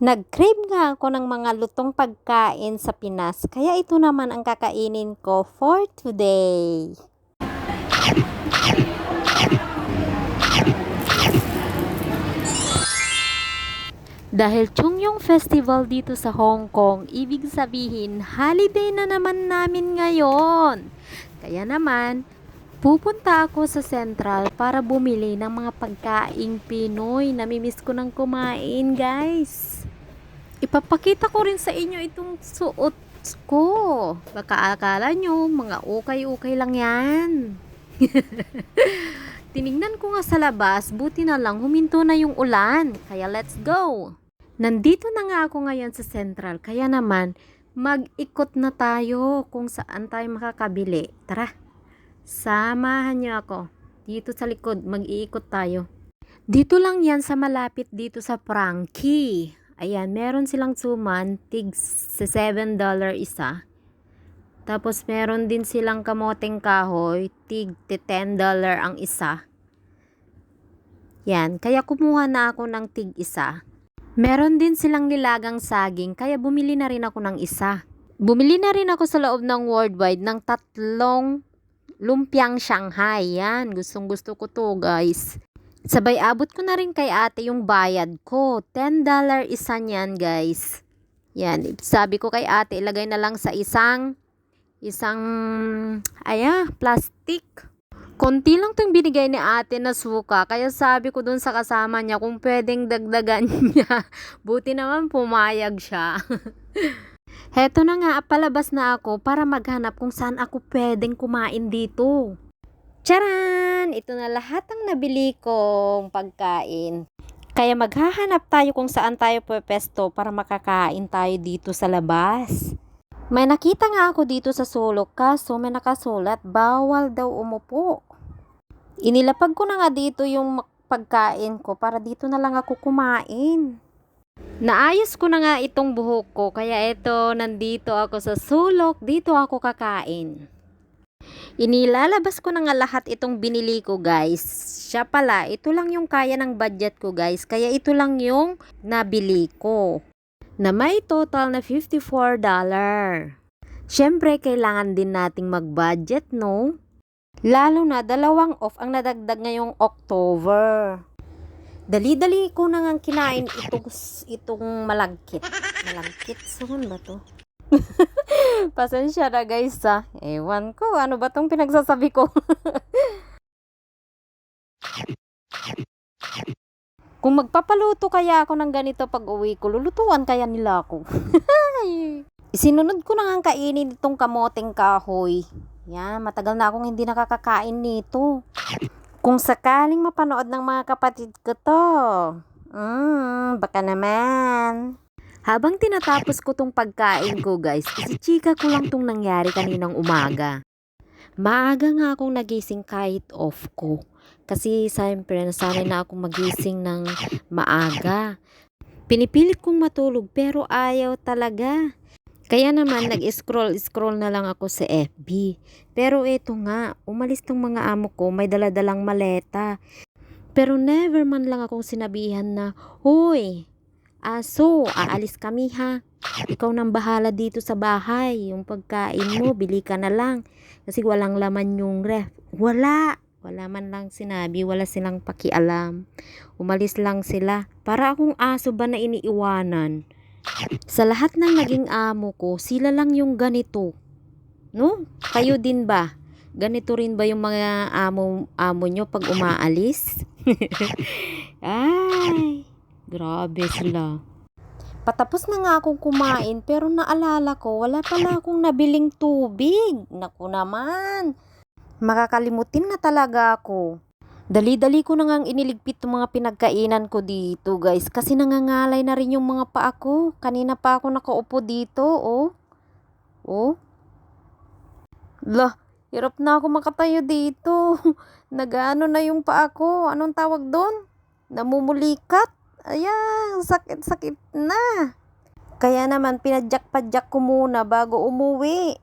Nag-crave nga ako ng mga lutong pagkain sa Pinas, kaya ito naman ang kakainin ko for today. Dahil Chungyong Festival dito sa Hong Kong, ibig sabihin, holiday na naman namin ngayon. Kaya naman, pupunta ako sa Central para bumili ng mga pagkaing Pinoy. Namimiss ko ng kumain, guys. Ipapakita ko rin sa inyo itong suot ko. Baka akala nyo, mga ukay-ukay lang yan. Tinignan ko nga sa labas, buti na lang huminto na yung ulan. Kaya let's go! Nandito na nga ako ngayon sa Central, kaya naman mag-ikot na tayo kung saan tayo makakabili. Tara, samahan niyo ako. Dito sa likod, mag-iikot tayo. Dito lang yan sa malapit dito sa Frankie. Ayan, meron silang suman, tig $7 isa. Tapos meron din silang kamoteng kahoy, tig $10 ang isa. Yan, kaya kumuha na ako ng tig isa. Meron din silang nilagang saging, kaya bumili na rin ako ng isa. Bumili na rin ako sa loob ng Worldwide ng 3 lumpiang Shanghai. Yan, gustong gusto ko to, guys. Sabay abot ko na rin kay ate yung bayad ko. $10 isa niyan, guys. Yan, sabi ko kay ate, ilagay na lang sa isang plastic. Konti lang tong binigay ni ate na suka, kaya sabi ko dun sa kasama niya kung pwedeng dagdagan niya. Buti naman pumayag siya. Heto na nga, palabas na ako para maghanap kung saan ako pwedeng kumain dito. Charan! Ito na lahat ang nabili kong pagkain. Kaya maghahanap tayo kung saan tayo pwesto para makakain tayo dito sa labas. May nakita nga ako dito sa sulok, kaso may nakasulat, bawal daw umupo. Inilapag ko na nga dito yung pagkain ko para dito na lang ako kumain. Naayos ko na nga itong buhok ko, kaya ito, nandito ako sa sulok, dito ako kakain. Inilalabas ko na nga lahat itong binili ko, guys. Siya pala, ito lang yung kaya ng budget ko, guys, kaya ito lang yung nabili ko, na may total na $54. Siyempre, kailangan din nating mag-budget, no? Lalo na 2 off ang nadagdag ngayong October. Dali-dali ko na nga kinain itong malagkit. Malagkit, saan ba to? Pasensya na, guys, ha. Ewan ko, ano ba tong pinagsasabi ko? Kung magpapaluto kaya ako ng ganito pag uwi ko, lulutuan kaya nila ako. Isinunod ko na nga kainin itong kamoteng kahoy. Yan, matagal na akong hindi nakakakain nito. Kung sakaling mapanood ng mga kapatid ko to, baka naman. Habang tinatapos ko tong pagkain ko, guys, isichika ko lang tong nangyari kaninang umaga. Maaga nga akong nagising kahit off ko. Kasi siyempre nasanay na akong magising ng maaga. Pinipilit kong matulog pero ayaw talaga. Kaya naman nag-scroll na lang ako sa FB. Pero eto nga, umalis tong mga amo ko, may daladalang maleta. Pero never man lang akong sinabihan na, "Hoy, aso, aalis kami ha. Ikaw nang bahala dito sa bahay. Yung pagkain mo, bili ka na lang. Kasi walang laman yung ref." Wala man lang sinabi, wala silang pakialam. Umalis lang sila. Para akong aso ba na iniiwanan. Sa lahat ng naging amo ko, sila lang yung ganito. No? Kayo din ba? Ganito rin ba yung mga amo nyo pag umaalis? Ay, grabe sila. Patapos na nga akong kumain pero naalala ko, wala pala akong nabiling tubig. Naku naman. Makakalimutin na talaga ako. Dali-dali ko na ngang iniligpit yung mga pinagkainan ko dito, guys. Kasi nangangalay na rin yung mga paa ko. Kanina pa ako nakaupo dito, oh. Oh. Lah, hirap na ako makatayo dito. Nagaano na yung paa ko. Anong tawag doon? Namumulikat. Ayan, sakit-sakit na. Kaya naman, pinadyak-padyak ko muna bago umuwi.